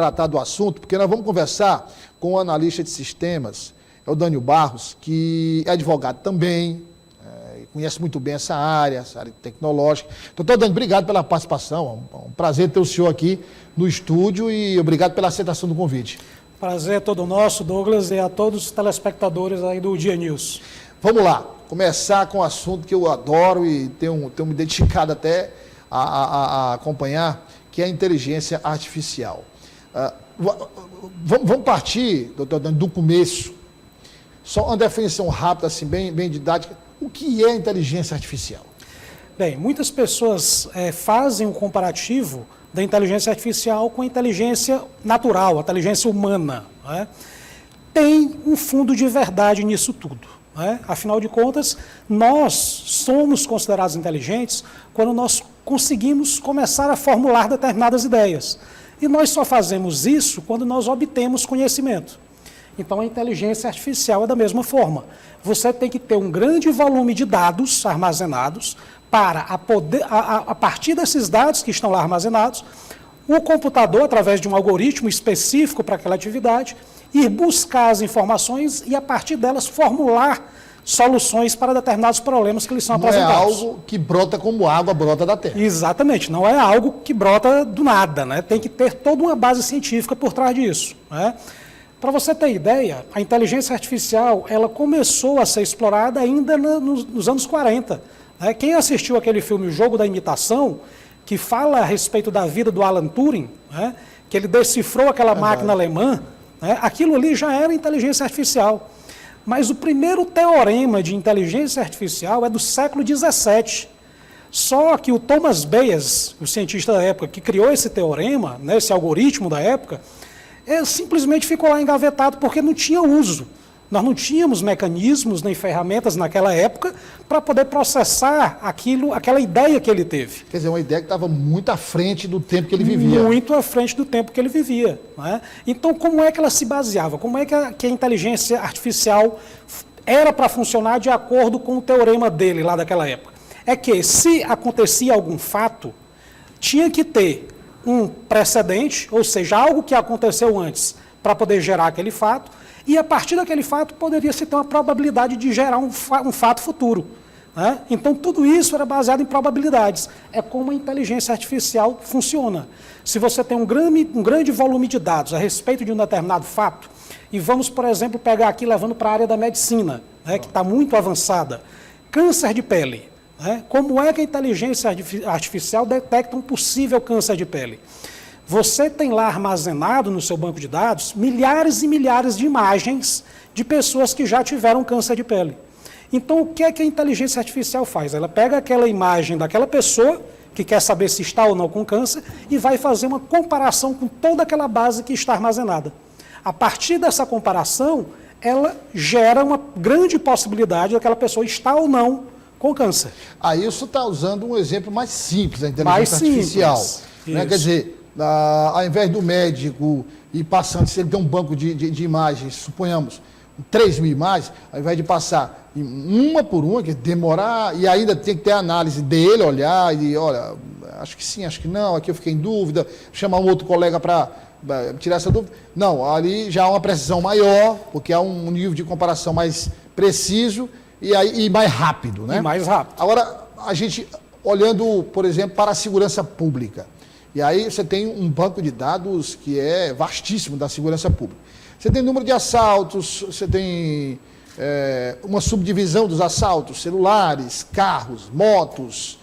tratar do assunto, porque nós vamos conversar com o analista de sistemas, é o Dânio Barros, que é advogado também, conhece muito bem essa área tecnológica. Doutor Dânio, obrigado pela participação, é um prazer ter o senhor aqui no estúdio e obrigado pela aceitação do convite. Prazer é todo nosso, Douglas, e a todos os telespectadores aí do Dia News. Vamos lá, começar com um assunto que eu adoro e tenho me dedicado até a acompanhar, que é a inteligência artificial. Vamos partir, doutor Dânio, do começo. Só uma definição rápida, assim, bem didática. O que é inteligência artificial? Bem, muitas pessoas fazem um comparativo da inteligência artificial com a inteligência natural, a inteligência humana. Né? Tem um fundo de verdade nisso tudo. Né? Afinal de contas, nós somos considerados inteligentes quando nós conseguimos começar a formular determinadas ideias. E nós só fazemos isso quando nós obtemos conhecimento. Então, a inteligência artificial é da mesma forma. Você tem que ter um grande volume de dados armazenados para, a partir desses dados que estão lá armazenados, o computador, através de um algoritmo específico para aquela atividade, ir buscar as informações e, a partir delas, formular soluções para determinados problemas que lhes são apresentados. Não é algo que brota como água brota da terra. Exatamente, não é algo que brota do nada, né? Tem que ter toda uma base científica por trás disso, né? Para você ter ideia, a inteligência artificial ela começou a ser explorada ainda nos anos 40. Né? Quem assistiu aquele filme O Jogo da Imitação, que fala a respeito da vida do Alan Turing, né? Que ele decifrou aquela máquina alemã, né? Aquilo ali já era inteligência artificial. Mas o primeiro teorema de inteligência artificial é do século XVII. Só que o Thomas Bayes, o cientista da época que criou esse teorema, né, esse algoritmo da época, simplesmente ficou lá engavetado porque não tinha uso. Nós não tínhamos mecanismos nem ferramentas naquela época para poder processar aquela ideia que ele teve. Quer dizer, uma ideia que estava muito à frente do tempo que ele vivia. Muito à frente do tempo que ele vivia. Né? Então, como é que ela se baseava? Como é que a inteligência artificial era para funcionar de acordo com o teorema dele lá daquela época? É que, se acontecia algum fato, tinha que ter um precedente, ou seja, algo que aconteceu antes para poder gerar aquele fato, e a partir daquele fato poderia se ter uma probabilidade de gerar um fato futuro. Né? Então, tudo isso era baseado em probabilidades. É como a inteligência artificial funciona. Se você tem um grande volume de dados a respeito de um determinado fato, e vamos, por exemplo, pegar aqui, levando para a área da medicina, né, que está muito avançada, câncer de pele. Como é que a inteligência artificial detecta um possível câncer de pele? Você tem lá armazenado no seu banco de dados milhares e milhares de imagens de pessoas que já tiveram câncer de pele. Então, o que é que a inteligência artificial faz? Ela pega aquela imagem daquela pessoa que quer saber se está ou não com câncer e vai fazer uma comparação com toda aquela base que está armazenada. A partir dessa comparação, ela gera uma grande possibilidade daquela pessoa estar ou não com câncer. Aí isso está usando um exemplo mais simples da inteligência artificial. Né? Quer dizer, ao invés do médico ir passando, se ele tem um banco de imagens, suponhamos, 3.000 imagens, ao invés de passar uma por uma, que demorar, e ainda tem que ter a análise dele, olhar, e olha, acho que sim, acho que não, aqui eu fiquei em dúvida, chamar um outro colega para tirar essa dúvida. Não, ali já há uma precisão maior, porque há um nível de comparação mais preciso, e mais rápido, né? E mais rápido. Agora, a gente, olhando, por exemplo, para a segurança pública, e aí você tem um banco de dados que é vastíssimo da segurança pública. Você tem número de assaltos, você tem uma subdivisão dos assaltos, celulares, carros, motos,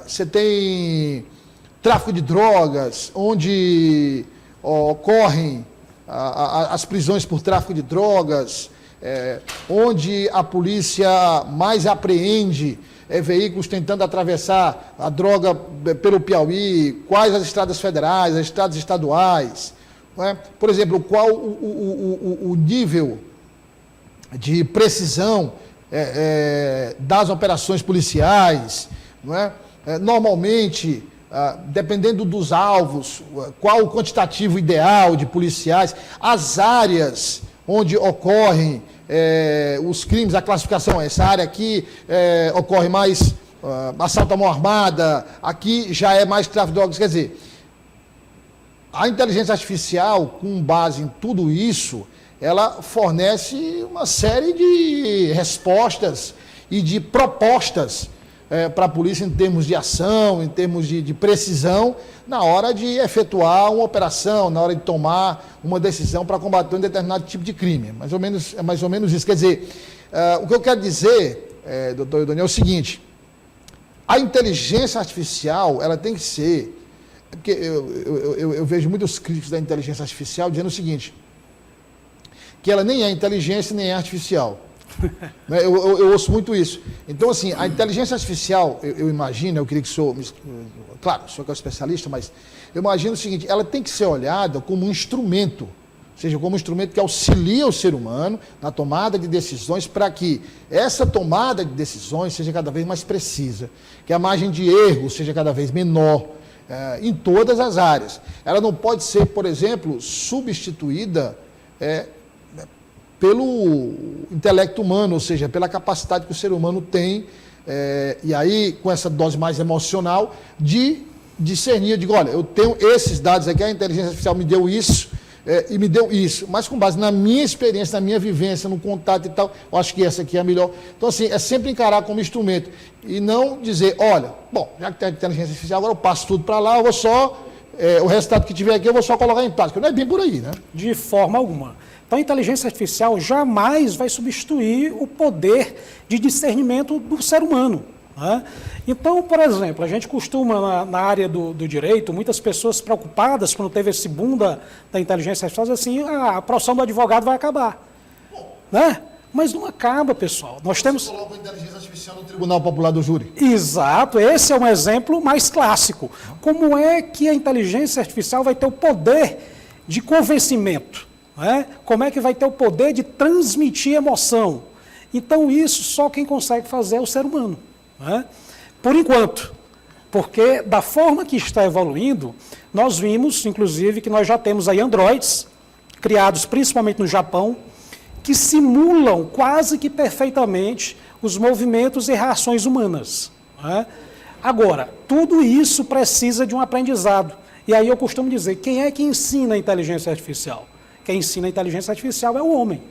você tem tráfico de drogas, onde ocorrem as prisões por tráfico de drogas, onde a polícia mais apreende veículos tentando atravessar a droga pelo Piauí, quais as estradas federais, as estradas estaduais, não é? Por exemplo, qual o nível de precisão das operações policiais, não é? Normalmente, dependendo dos alvos, qual o quantitativo ideal de policiais, as áreas onde ocorrem os crimes, a classificação, essa área aqui ocorre mais assalto à mão armada, aqui já é mais tráfico de drogas, quer dizer, A inteligência artificial, com base em tudo isso, ela fornece uma série de respostas e de propostas para a polícia em termos de ação, em termos de precisão, na hora de efetuar uma operação, na hora de tomar uma decisão para combater um determinado tipo de crime. É mais ou menos isso. Quer dizer, o que eu quero dizer, doutor Eudônio, é o seguinte: a inteligência artificial, ela tem que ser... Porque eu vejo muitos críticos da inteligência artificial dizendo o seguinte, que ela nem é inteligência nem é artificial. Eu ouço muito isso. Então, assim, a inteligência artificial, eu imagino, eu queria que o senhor... Claro, o senhor que é o especialista, mas eu imagino o seguinte, ela tem que ser olhada como um instrumento, ou seja, como um instrumento que auxilia o ser humano na tomada de decisões para que essa tomada de decisões seja cada vez mais precisa, que a margem de erro seja cada vez menor, em todas as áreas. Ela não pode ser, por exemplo, substituída pelo intelecto humano, ou seja, pela capacidade que o ser humano tem, e aí com essa dose mais emocional, de discernir. Eu digo, olha, eu tenho esses dados aqui, a inteligência artificial me deu isso, e me deu isso, mas com base na minha experiência, na minha vivência, no contato e tal, eu acho que essa aqui é a melhor. Então, assim, é sempre encarar como instrumento, e não dizer, olha, bom, já que tem a inteligência artificial, agora eu passo tudo para lá, eu vou só, o resultado que tiver aqui, eu vou só colocar em prática. Não é bem por aí, né? De forma alguma. Então, a inteligência artificial jamais vai substituir o poder de discernimento do ser humano. Né? Então, por exemplo, a gente costuma, na área do direito, muitas pessoas preocupadas, quando teve esse boom da inteligência artificial, assim, a profissão do advogado vai acabar. Né? Mas não acaba, pessoal. Nós temos... Você coloca a inteligência artificial no Tribunal Popular do Júri. Exato, esse é um exemplo mais clássico. Como é que a inteligência artificial vai ter o poder de convencimento? Né? Como é que vai ter o poder de transmitir emoção? Então, isso só quem consegue fazer é o ser humano. Né? Por enquanto, porque da forma que está evoluindo, nós vimos, inclusive, que nós já temos aí androides, criados principalmente no Japão, que simulam quase que perfeitamente os movimentos e reações humanas. Né? Agora, tudo isso precisa de um aprendizado. E aí eu costumo dizer, quem é que ensina a inteligência artificial? Quem ensina a inteligência artificial é o homem.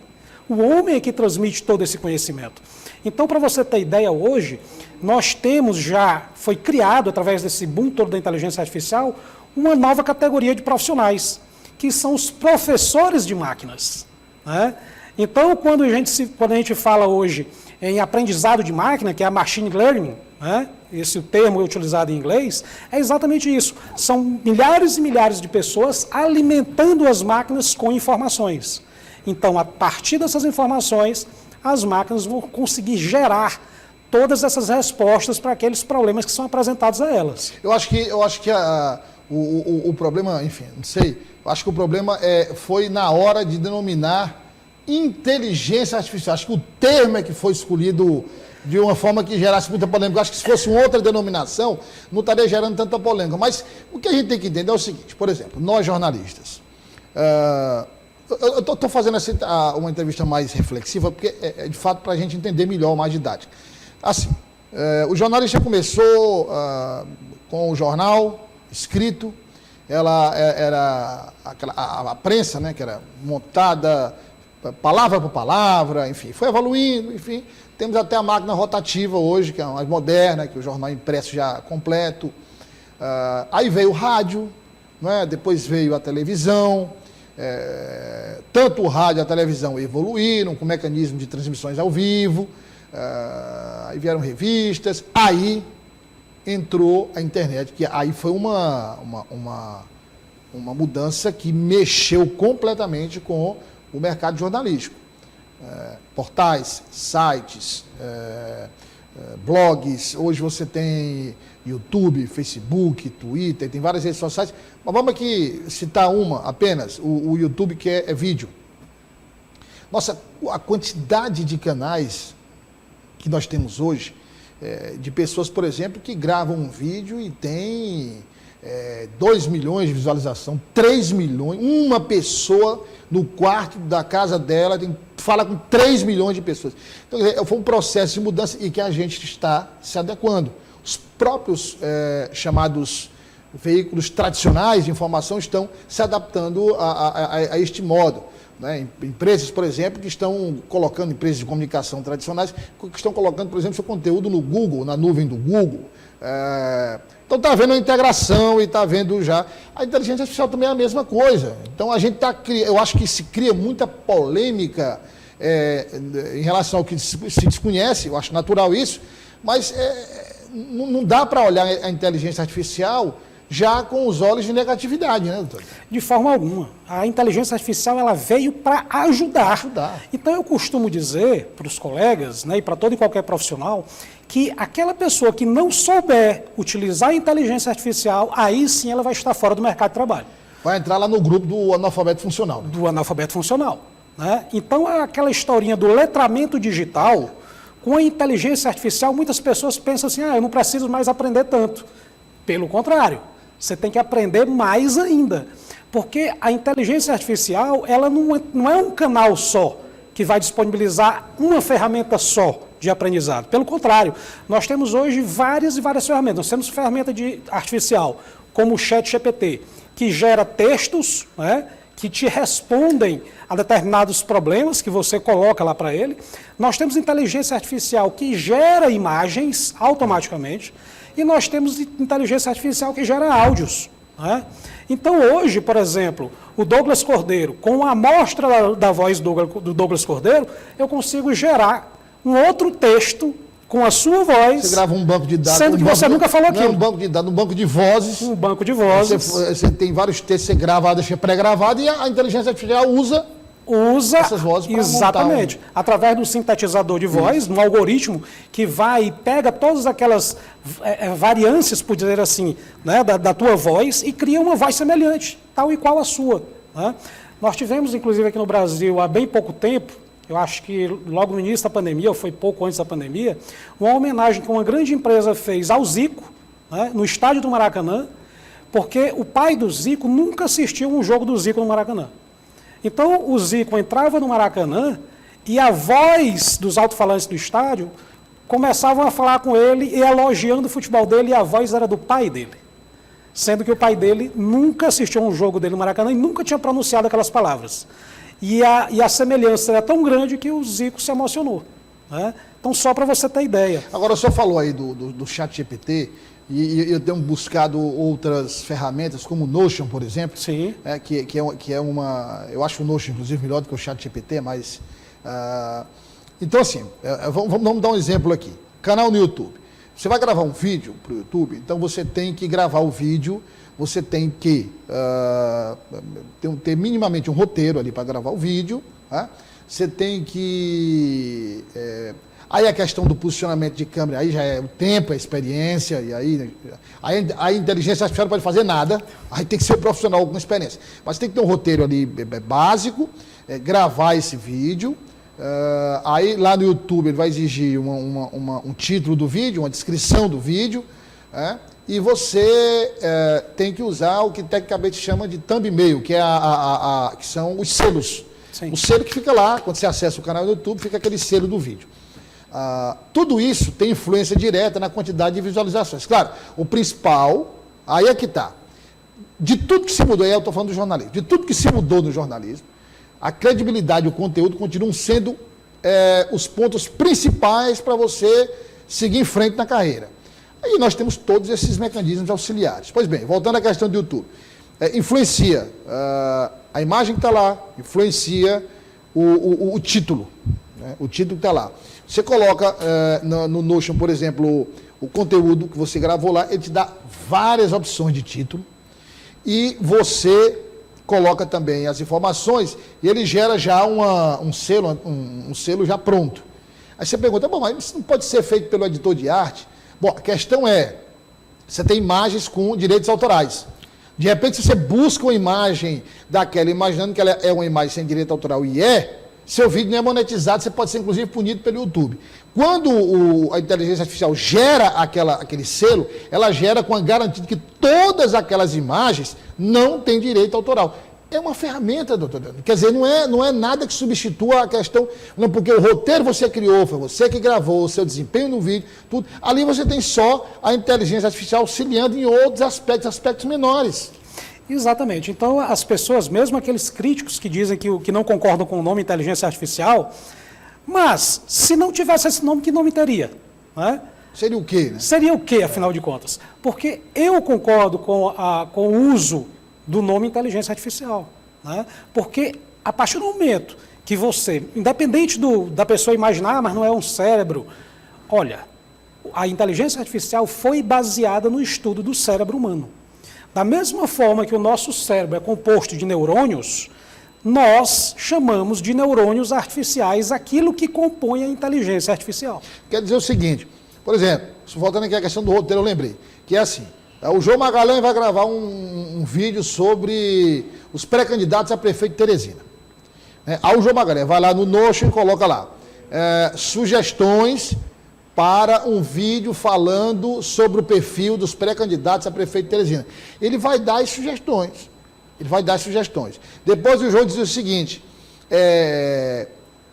O homem é que transmite todo esse conhecimento. Então, para você ter ideia, hoje, nós temos já, foi criado, através desse boom todo da inteligência artificial, uma nova categoria de profissionais, que são os professores de máquinas. Né? Então, quando a gente fala hoje em aprendizado de máquina, que é a machine learning, né? Esse termo é utilizado em inglês, é exatamente isso. São milhares e milhares de pessoas alimentando as máquinas com informações. Então, a partir dessas informações, as máquinas vão conseguir gerar todas essas respostas para aqueles problemas que são apresentados a elas. Eu acho que o problema, enfim, não sei, eu acho que o problema foi na hora de denominar inteligência artificial. Acho que o termo é que foi escolhido de uma forma que gerasse muita polêmica. Eu acho que se fosse uma outra denominação, não estaria gerando tanta polêmica. Mas o que a gente tem que entender é o seguinte, por exemplo, nós jornalistas, eu estou fazendo uma entrevista mais reflexiva, porque é de fato para a gente entender melhor, mais didática. Assim, o jornalista começou com o jornal escrito, ela era a prensa, né, que era montada palavra por palavra, enfim, foi evoluindo, enfim. Temos até a máquina rotativa hoje, que é mais moderna, que o jornal impresso já completo. Aí veio o rádio, né? Depois veio a televisão. Tanto o rádio e a televisão evoluíram com mecanismo de transmissões ao vivo. Aí vieram revistas. Aí entrou a internet, que aí foi uma mudança que mexeu completamente com o mercado jornalístico. Portais, sites, blogs, hoje você tem YouTube, Facebook, Twitter, tem várias redes sociais, mas vamos aqui citar uma apenas, o YouTube, que é vídeo. Nossa, a quantidade de canais que nós temos hoje, de pessoas, por exemplo, que gravam um vídeo e tem 2 milhões de visualização, 3 milhões, uma pessoa no quarto da casa dela fala com 3 milhões de pessoas. Então, foi um processo de mudança e que a gente está se adequando. Os próprios chamados veículos tradicionais de informação estão se adaptando a este modo. Né? Empresas, por exemplo, que estão colocando, empresas de comunicação tradicionais, que estão colocando, por exemplo, seu conteúdo no Google, na nuvem do Google. Então está havendo uma integração e está havendo já. A inteligência artificial também é a mesma coisa. Então a gente eu acho que se cria muita polêmica em relação ao que se desconhece, eu acho natural isso, mas não dá para olhar a inteligência artificial já com os olhos de negatividade, né, doutor? De forma alguma. A inteligência artificial ela veio para ajudar. Então eu costumo dizer para os colegas, né, e para todo e qualquer profissional, que aquela pessoa que não souber utilizar a inteligência artificial, aí sim ela vai estar fora do mercado de trabalho. Vai entrar lá no grupo do analfabeto funcional. Né? Do analfabeto funcional. Né? Então aquela historinha do letramento digital, com a inteligência artificial, muitas pessoas pensam assim, eu não preciso mais aprender tanto. Pelo contrário. Você tem que aprender mais ainda, porque a inteligência artificial ela não é um canal só que vai disponibilizar uma ferramenta só de aprendizado. Pelo contrário, nós temos hoje várias e várias ferramentas. Nós temos ferramenta artificial, como o ChatGPT, que gera textos, né, que te respondem a determinados problemas que você coloca lá para ele. Nós temos inteligência artificial que gera imagens automaticamente. E nós temos inteligência artificial que gera áudios. Né? Então, hoje, por exemplo, o Douglas Cordeiro, com a amostra da voz do Douglas Cordeiro, eu consigo gerar um outro texto com a sua voz. Você grava um banco de dados. Sendo que você nunca falou aquilo. Não é um banco de dados, um banco de vozes. Um banco de vozes. Você tem vários textos, você grava, deixa pré-gravado e a inteligência artificial usa essas vozes para exatamente, através do sintetizador de voz, um algoritmo que vai e pega todas aquelas variâncias, por dizer assim, né, da tua voz e cria uma voz semelhante, tal e qual a sua. Né? Nós tivemos, inclusive, aqui no Brasil, há bem pouco tempo, eu acho que logo no início da pandemia, ou foi pouco antes da pandemia, uma homenagem que uma grande empresa fez ao Zico, né, no estádio do Maracanã, porque o pai do Zico nunca assistiu um jogo do Zico no Maracanã. Então, o Zico entrava no Maracanã e a voz dos alto-falantes do estádio começavam a falar com ele e elogiando o futebol dele, e a voz era do pai dele. Sendo que o pai dele nunca assistiu a um jogo dele no Maracanã e nunca tinha pronunciado aquelas palavras. E a semelhança era tão grande que o Zico se emocionou. Né? Então, só para você ter ideia. Agora, o senhor falou aí do ChatGPT, e eu tenho buscado outras ferramentas, como o Notion, por exemplo. Sim. Que é uma... Eu acho o Notion, inclusive, melhor do que o ChatGPT, mas... então, assim, vamos dar um exemplo aqui. Canal no YouTube. Você vai gravar um vídeo para o YouTube, então você tem que gravar o vídeo, você tem que ter minimamente um roteiro ali para gravar o vídeo. Tá? Você tem que... Aí a questão do posicionamento de câmera, aí já é o tempo, a experiência, e aí a inteligência artificial não pode fazer nada, aí tem que ser um profissional com experiência. Mas tem que ter um roteiro ali básico, gravar esse vídeo, aí lá no YouTube ele vai exigir um título do vídeo, uma descrição do vídeo, e você tem que usar o que tecnicamente chama de thumbnail, que são os selos. Sim. O selo que fica lá, quando você acessa o canal do YouTube, fica aquele selo do vídeo. Tudo isso tem influência direta na quantidade de visualizações. Claro, o principal, aí é que está. De tudo que se mudou, aí eu estou falando do jornalismo, de tudo que se mudou no jornalismo, a credibilidade e o conteúdo continuam sendo os pontos principais para você seguir em frente na carreira. Aí nós temos todos esses mecanismos auxiliares. Pois bem, voltando à questão do YouTube, influencia a imagem que está lá, influencia o título. O título está lá. Você coloca no Notion, por exemplo, o conteúdo que você gravou lá, ele te dá várias opções de título e você coloca também as informações e ele gera já um selo já pronto. Aí você pergunta, bom, mas isso não pode ser feito pelo editor de arte? Bom, a questão é, você tem imagens com direitos autorais. De repente, se você busca uma imagem daquela, imaginando que ela é uma imagem sem direito autoral e seu vídeo não é monetizado, você pode ser, inclusive, punido pelo YouTube. Quando a inteligência artificial gera aquele selo, ela gera com a garantia de que todas aquelas imagens não têm direito autoral. É uma ferramenta, doutor Leandro. Quer dizer, não é nada que substitua a questão, não, porque o roteiro você criou, foi você que gravou, o seu desempenho no vídeo, tudo. Ali você tem só a inteligência artificial auxiliando em outros aspectos menores. Exatamente. Então, as pessoas, mesmo aqueles críticos que dizem que não concordam com o nome inteligência artificial, mas se não tivesse esse nome, que nome teria? Não é? Seria o quê? Né? Seria o quê, afinal de contas? Porque eu concordo com o uso do nome inteligência artificial. Né? Porque a partir do momento que você, independente da pessoa imaginar, mas não é um cérebro, olha, a inteligência artificial foi baseada no estudo do cérebro humano. Da mesma forma que o nosso cérebro é composto de neurônios, nós chamamos de neurônios artificiais aquilo que compõe a inteligência artificial. Quer dizer o seguinte, por exemplo, voltando aqui à questão do roteiro, eu lembrei, que é assim, o João Magalhães vai gravar um vídeo sobre os pré-candidatos a prefeito de Teresina. Aí o João Magalhães vai lá no Notion e coloca lá, sugestões para um vídeo falando sobre o perfil dos pré-candidatos a prefeito de Teresina. Ele vai dar as sugestões. Depois o João diz o seguinte,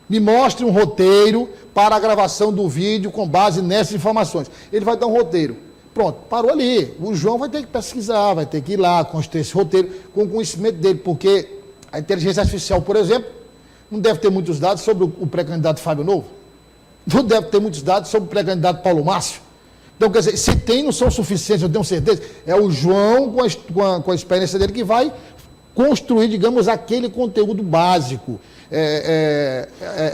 me mostre um roteiro para a gravação do vídeo com base nessas informações. Ele vai dar um roteiro. Pronto, parou ali. O João vai ter que pesquisar, vai ter que ir lá, construir esse roteiro com o conhecimento dele, porque a inteligência artificial, por exemplo, não deve ter muitos dados sobre o pré-candidato Fábio Novo, não deve ter muitos dados sobre o pré-candidato Paulo Márcio. Então, quer dizer, se tem, não são suficientes, eu tenho certeza. É o João, com a experiência dele, que vai construir, digamos, aquele conteúdo básico,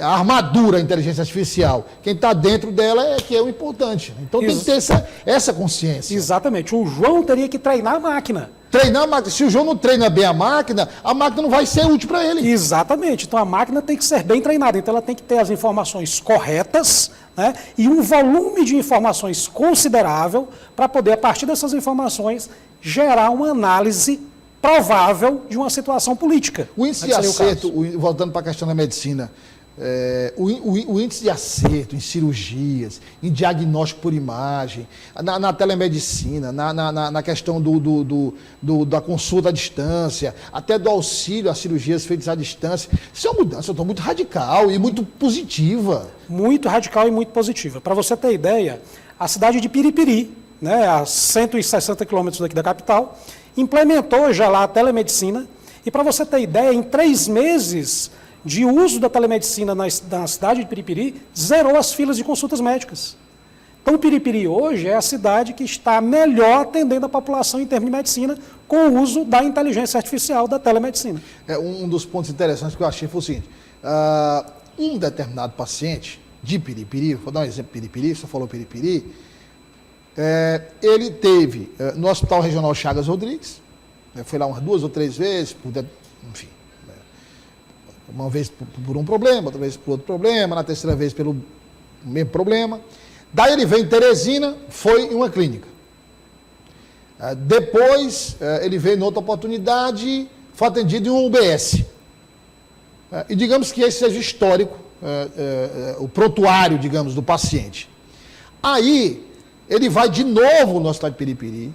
a armadura da inteligência artificial. Quem está dentro dela é que é o importante. Então tem que ter essa consciência. Exatamente. O João teria que treinar a máquina. Treinar a máquina. Se o João não treina bem a máquina não vai ser útil para ele. Exatamente. Então a máquina tem que ser bem treinada. Então ela tem que ter as informações corretas, né, e um volume de informações considerável para poder, a partir dessas informações, gerar uma análise provável de uma situação política. O índice de acerto, voltando para a questão da medicina, o índice de acerto em cirurgias, em diagnóstico por imagem, na telemedicina, na questão da consulta à distância, até do auxílio às cirurgias feitas à distância, isso é uma mudança muito radical e muito positiva. Muito radical e muito positiva. Para você ter ideia, a cidade de Piripiri, né, a 160 quilômetros daqui da capital, implementou já lá a telemedicina, e para você ter ideia, em 3 meses de uso da telemedicina na cidade de Piripiri, zerou as filas de consultas médicas. Então, Piripiri hoje é a cidade que está melhor atendendo a população em termos de medicina com o uso da inteligência artificial, da telemedicina. Um dos pontos interessantes que eu achei foi o seguinte, um determinado paciente de Piripiri, vou dar um exemplo de Piripiri, só falou Piripiri, ele teve no Hospital Regional Chagas Rodrigues, foi lá umas 2 ou 3 vezes, enfim, uma vez por um problema, outra vez por outro problema, na terceira vez pelo mesmo problema. Daí ele veio em Teresina, foi em uma clínica. Depois ele veio em outra oportunidade, foi atendido em um UBS. E digamos que esse seja histórico, o prontuário, digamos, do paciente. Aí ele vai de novo no Hospital de Piripiri,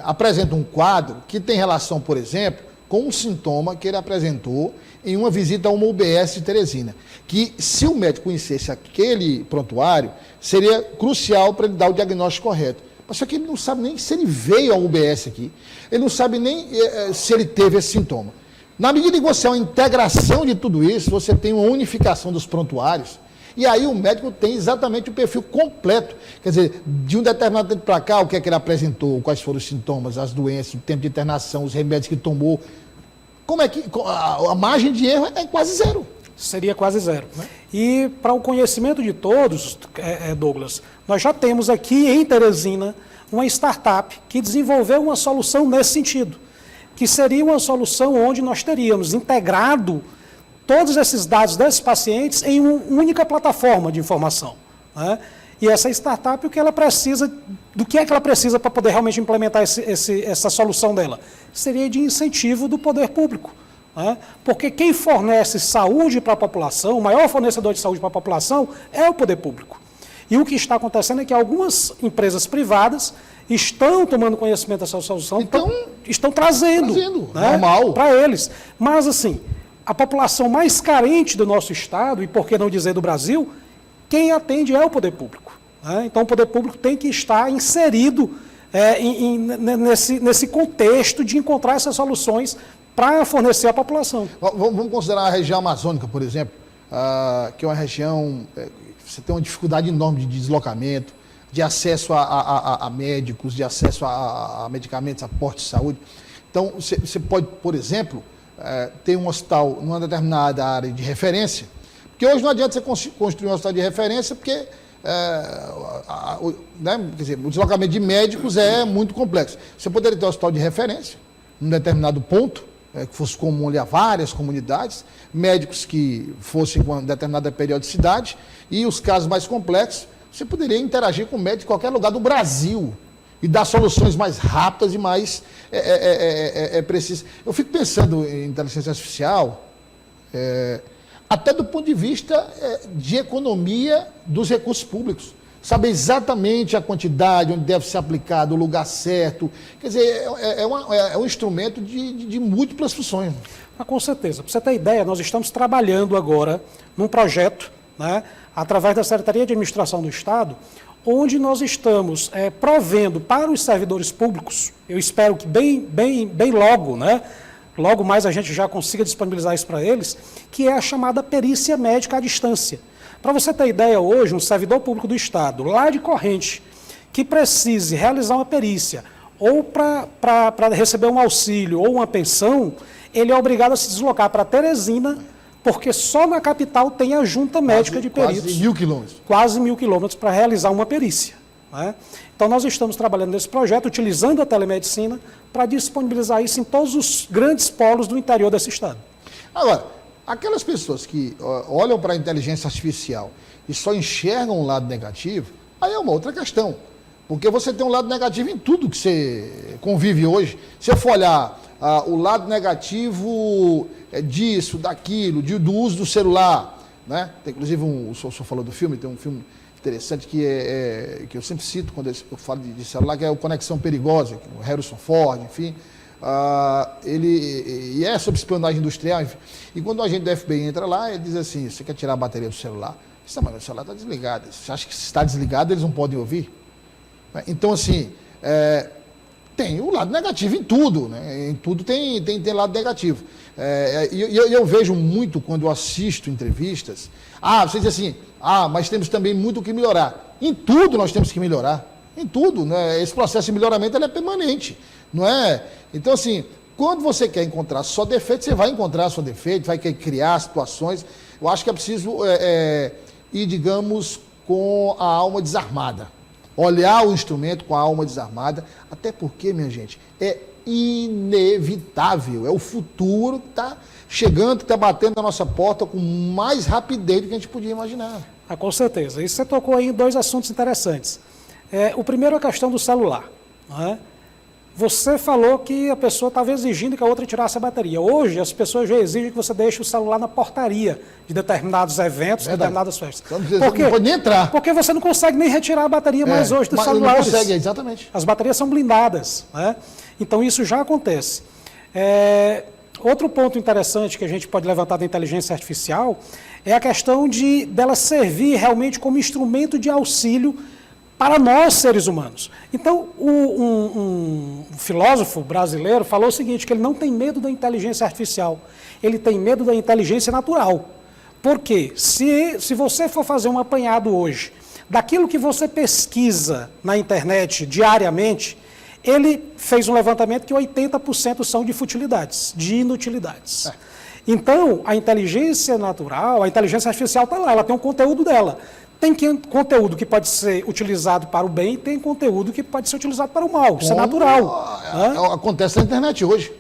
apresenta um quadro que tem relação, por exemplo, com um sintoma que ele apresentou em uma visita a uma UBS de Teresina, que se o médico conhecesse aquele prontuário, seria crucial para ele dar o diagnóstico correto. Mas só que ele não sabe nem se ele veio ao UBS aqui, ele não sabe nem se ele teve esse sintoma. Na medida que você é uma integração de tudo isso, você tem uma unificação dos prontuários, e aí o médico tem exatamente o perfil completo. Quer dizer, de um determinado tempo para cá, o que é que ele apresentou, quais foram os sintomas, as doenças, o tempo de internação, os remédios que tomou. Como é que a margem de erro é quase zero. Seria quase zero. Né? E para o conhecimento de todos, Douglas, nós já temos aqui em Teresina uma startup que desenvolveu uma solução nesse sentido, que seria uma solução onde nós teríamos integrado todos esses dados desses pacientes em uma única plataforma de informação. Né? E essa startup, do que é que ela precisa para poder realmente implementar essa solução dela? Seria de incentivo do poder público. Né? Porque quem fornece saúde para a população, o maior fornecedor de saúde para a população, é o poder público. E o que está acontecendo é que algumas empresas privadas estão tomando conhecimento dessa solução, Então, estão trazendo, né, normal, para eles. Mas, assim, a população mais carente do nosso Estado, e por que não dizer do Brasil, quem atende é o poder público. Né? Então, o poder público tem que estar inserido nesse contexto de encontrar essas soluções para fornecer à população. Vamos considerar a região amazônica, por exemplo, que é uma região você tem uma dificuldade enorme de deslocamento, de acesso a médicos, de acesso a medicamentos, a postos de saúde. Então, você pode, por exemplo, ter um hospital numa determinada área de referência, porque hoje não adianta você construir um hospital de referência, porque quer dizer, o deslocamento de médicos é muito complexo. Você poderia ter um hospital de referência, num determinado ponto, que fosse comum ali a várias comunidades, médicos que fossem com uma determinada periodicidade, e os casos mais complexos, você poderia interagir com médicos em qualquer lugar do Brasil e dar soluções mais rápidas e mais precisas. Eu fico pensando em inteligência artificial, até do ponto de vista de economia dos recursos públicos. Saber exatamente a quantidade, onde deve ser aplicado, o lugar certo. Quer dizer, é um instrumento de múltiplas funções. Mas, com certeza. Para você ter ideia, nós estamos trabalhando agora num projeto, né, através da Secretaria de Administração do Estado, onde nós estamos provendo para os servidores públicos, eu espero que bem logo, né, logo mais a gente já consiga disponibilizar isso para eles, que é a chamada perícia médica à distância. Para você ter ideia, hoje, um servidor público do Estado, lá de Corrente, que precise realizar uma perícia, ou para receber um auxílio ou uma pensão, ele é obrigado a se deslocar para Teresina, porque só na capital tem a junta médica de peritos. Quase 1.000 quilômetros. Quase 1.000 quilômetros para realizar uma perícia. Né? Então, nós estamos trabalhando nesse projeto, utilizando a telemedicina, para disponibilizar isso em todos os grandes polos do interior desse Estado. Agora, aquelas pessoas que olham para a inteligência artificial e só enxergam um lado negativo, aí é uma outra questão. Porque você tem um lado negativo em tudo que você convive hoje. Se eu for olhar o lado negativo disso, daquilo, do uso do celular, né? Tem, inclusive, o senhor falou do filme, tem um filme interessante que eu sempre cito quando eu falo de celular, que é o Conexão Perigosa, o Harrison Ford, enfim. Ele é sobre espionagem industrial, enfim. E quando o agente do FBI entra lá, ele diz assim: você quer tirar a bateria do celular? Mas o celular está desligado. Você acha que se está desligado eles não podem ouvir? Então, assim, tem o lado negativo em tudo, né? Em tudo tem lado negativo. E eu vejo muito quando eu assisto entrevistas, você diz assim, mas temos também muito o que melhorar. Em tudo nós temos que melhorar. Em tudo, né? Esse processo de melhoramento ele é permanente, não é? Então, assim, quando você quer encontrar só defeito, você vai encontrar só defeito, vai criar situações. Eu acho que é preciso ir, digamos, com a alma desarmada. Olhar o instrumento com a alma desarmada, até porque, minha gente, é inevitável. É o futuro que está chegando, que está batendo na nossa porta com mais rapidez do que a gente podia imaginar. Com certeza. E você tocou aí em dois assuntos interessantes. O primeiro é a questão do celular. Não é? Você falou que a pessoa estava exigindo que a outra tirasse a bateria. Hoje, as pessoas já exigem que você deixe o celular na portaria de determinados eventos, determinadas festas. Por quê? Não pode nem entrar. Porque você não consegue nem retirar a bateria mais hoje dos celulares. Não consegue, exatamente. As baterias são blindadas. Né? Então, isso já acontece. Outro ponto interessante que a gente pode levantar da inteligência artificial é a questão dela servir realmente como instrumento de auxílio para nós, seres humanos. Então, um filósofo brasileiro falou o seguinte, que ele não tem medo da inteligência artificial, ele tem medo da inteligência natural. Por quê? Se você for fazer um apanhado hoje, daquilo que você pesquisa na internet diariamente, ele fez um levantamento que 80% são de futilidades, de inutilidades. Então, a inteligência natural, a inteligência artificial está lá, ela tem um conteúdo dela. Tem conteúdo que pode ser utilizado para o bem e tem conteúdo que pode ser utilizado para o mal. Isso é natural. Acontece na internet hoje.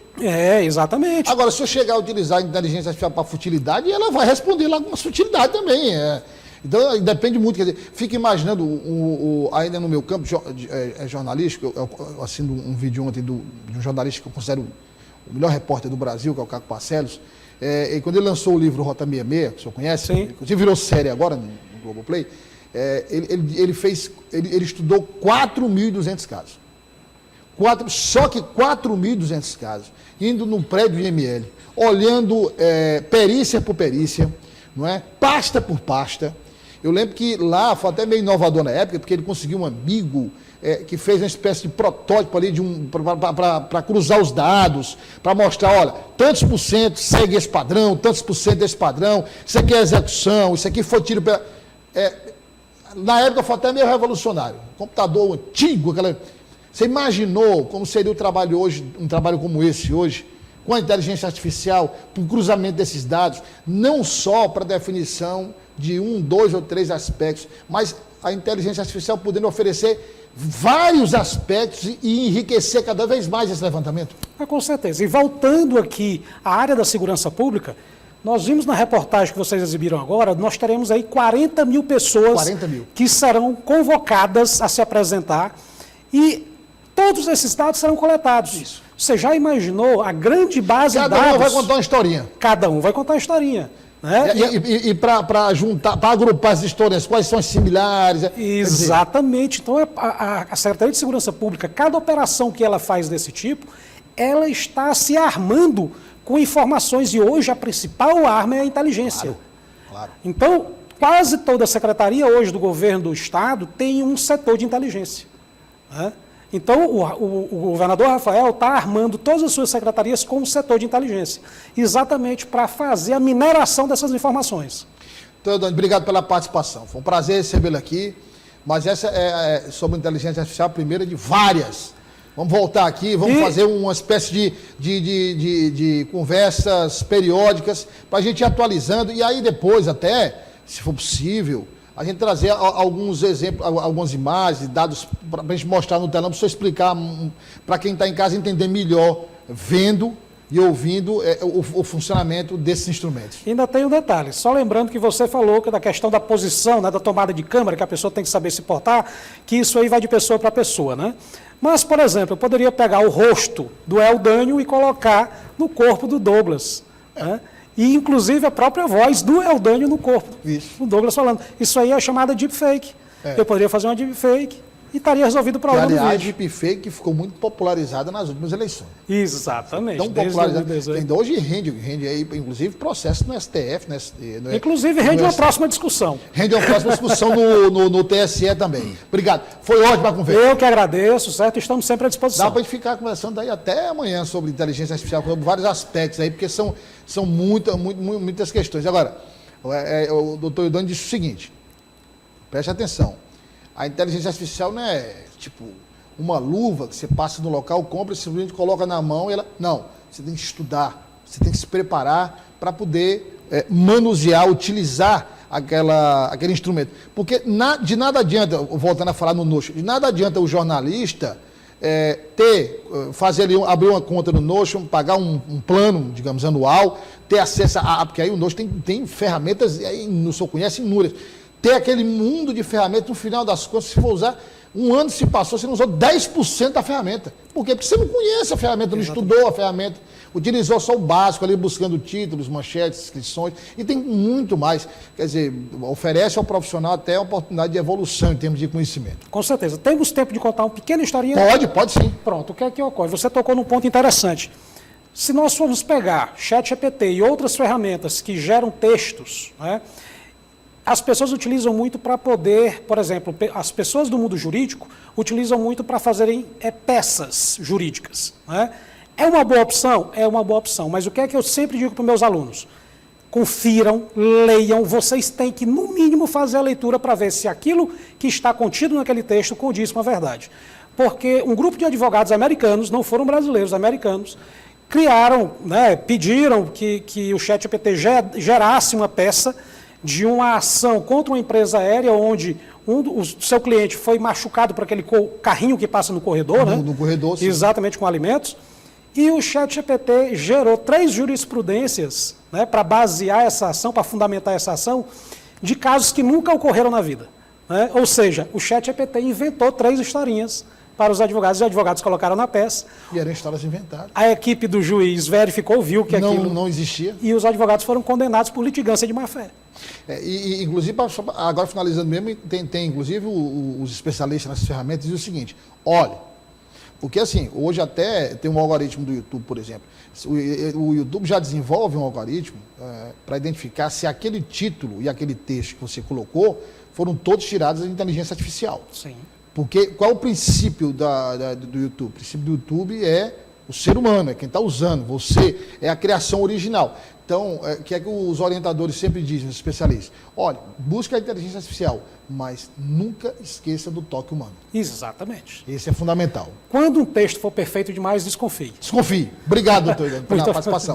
Exatamente. Agora, se eu chegar a utilizar a inteligência artificial para futilidade, ela vai responder lá com uma futilidade também. Então, depende muito. Quer dizer, fico imaginando, ainda no meu campo jornalístico, eu assino um vídeo ontem de um jornalista que eu considero o melhor repórter do Brasil, que é o Caco Barcelos. E quando ele lançou o livro Rota 66, que o senhor conhece, sim, inclusive virou série agora no Globoplay, ele estudou 4.200 casos. Só que 4.200 casos, indo no prédio IML, olhando perícia por perícia, não é? Pasta por pasta. Eu lembro que lá foi até meio inovador na época, porque ele conseguiu um amigo que fez uma espécie de protótipo ali para cruzar os dados, para mostrar, olha, tantos por cento segue esse padrão, tantos por cento desse padrão, isso aqui é execução, isso aqui foi tiro pela... na época foi até meio revolucionário. Computador antigo, você imaginou como seria o trabalho hoje, um trabalho como esse hoje, com a inteligência artificial, para o cruzamento desses dados, não só para definição de 1, 2 ou 3 aspectos, mas a inteligência artificial podendo oferecer vários aspectos e enriquecer cada vez mais esse levantamento? Com certeza. E voltando aqui à área da segurança pública, nós vimos na reportagem que vocês exibiram agora, nós teremos aí 40 mil pessoas 40 mil. Que serão convocadas a se apresentar e todos esses dados serão coletados. Isso. Você já imaginou a grande base de dados? Cada um vai contar uma historinha. Cada um vai contar uma historinha. Né? E para juntar, para agrupar as histórias, quais são as similares? Exatamente. Então, a Secretaria de Segurança Pública, cada operação que ela faz desse tipo, ela está se armando com informações, e hoje a principal arma é a inteligência. Claro. Então, quase toda a secretaria hoje do governo do Estado tem um setor de inteligência. Né? Então, o governador Rafael está armando todas as suas secretarias com um setor de inteligência, exatamente para fazer a mineração dessas informações. Então, Dani, obrigado pela participação. Foi um prazer recebê-lo aqui, mas essa é sobre inteligência artificial, a primeira de várias. Vamos voltar aqui, vamos fazer uma espécie de conversas periódicas para a gente ir atualizando, e aí depois até, se for possível, a gente trazer alguns exemplos, algumas imagens, dados para a gente mostrar no telão, para você explicar para quem está em casa entender melhor, vendo e ouvindo o funcionamento desses instrumentos. Ainda tem um detalhe, só lembrando que você falou que da questão da posição, né, da tomada de câmera, que a pessoa tem que saber se portar, que isso aí vai de pessoa para pessoa, né? Mas, por exemplo, eu poderia pegar o rosto do Eldânio e colocar no corpo do Douglas, né? E, inclusive, a própria voz do Eldânio no corpo do Douglas falando. Isso aí é chamada deepfake. Eu poderia fazer uma deepfake e estaria resolvido o problema do vídeo. Aliás, deepfake ficou muito popularizada nas últimas eleições. Exatamente. Tão popularizada. Ainda hoje rende aí, inclusive, processo no STF. Inclusive, rende uma próxima discussão. Rende uma próxima discussão no TSE também. Obrigado. Foi ótimo a conversa. Eu que agradeço, certo? Estamos sempre à disposição. Dá para a gente ficar conversando aí até amanhã sobre inteligência artificial, sobre vários aspectos aí, porque são muitas questões. Agora, o doutor Eldânio disse o seguinte, preste atenção, a inteligência artificial não é tipo uma luva que você passa no local, compra, simplesmente coloca na mão e ela... Não, você tem que estudar, você tem que se preparar para poder manusear, utilizar aquele instrumento. Porque de nada adianta, voltando a falar no Notion, de nada adianta o jornalista abrir uma conta no Notion, pagar um plano, digamos, anual, ter acesso porque aí o Notion tem ferramentas, aí o senhor conhece inúmeras, ter aquele mundo de ferramentas, no final das contas, se for usar, um ano se passou, você não usou 10% da ferramenta. Por quê? Porque você não conhece a ferramenta, não estudou a ferramenta, utilizou só o básico ali, buscando títulos, manchetes, inscrições, e tem muito mais. Quer dizer, oferece ao profissional até a oportunidade de evolução em termos de conhecimento. Com certeza. Temos tempo de contar uma pequena historinha? Pode sim. Pronto, o que é que ocorre? Você tocou num ponto interessante. Se nós formos pegar ChatGPT e outras ferramentas que geram textos, né, as pessoas utilizam muito para poder, por exemplo, as pessoas do mundo jurídico utilizam muito para fazerem peças jurídicas. Né? É uma boa opção? É uma boa opção, mas o que é que eu sempre digo para os meus alunos? Confiram, leiam, vocês têm que, no mínimo, fazer a leitura para ver se aquilo que está contido naquele texto condiz com a verdade. Porque um grupo de advogados americanos, não foram brasileiros, americanos, criaram, né, pediram que o ChatGPT gerasse uma peça de uma ação contra uma empresa aérea onde o seu cliente foi machucado por aquele carrinho que passa no corredor, né? No corredor, sim. Exatamente, com alimentos. E o ChatGPT gerou 3 jurisprudências, né, para basear essa ação, para fundamentar essa ação, de casos que nunca ocorreram na vida. Né? Ou seja, o ChatGPT inventou 3 historinhas para os advogados colocaram na peça. E eram histórias inventadas. A equipe do juiz verificou, viu que aquilo... Não existia. E os advogados foram condenados por litigância de má-fé. Inclusive, agora finalizando mesmo, tem inclusive os especialistas nessas ferramentas dizem o seguinte, olha, Porque assim, hoje até tem um algoritmo do YouTube, por exemplo. O YouTube já desenvolve um algoritmo para identificar se aquele título e aquele texto que você colocou foram todos tirados da inteligência artificial. Sim. Porque qual é o princípio do YouTube? O princípio do YouTube é o ser humano, é quem está usando, você, é a criação original. Então, o que é que os orientadores sempre dizem, os especialistas? Olha, busca a inteligência artificial, mas nunca esqueça do toque humano. Exatamente. Esse é fundamental. Quando um texto for perfeito demais, desconfie. Desconfie. Obrigado, doutor, pela participação.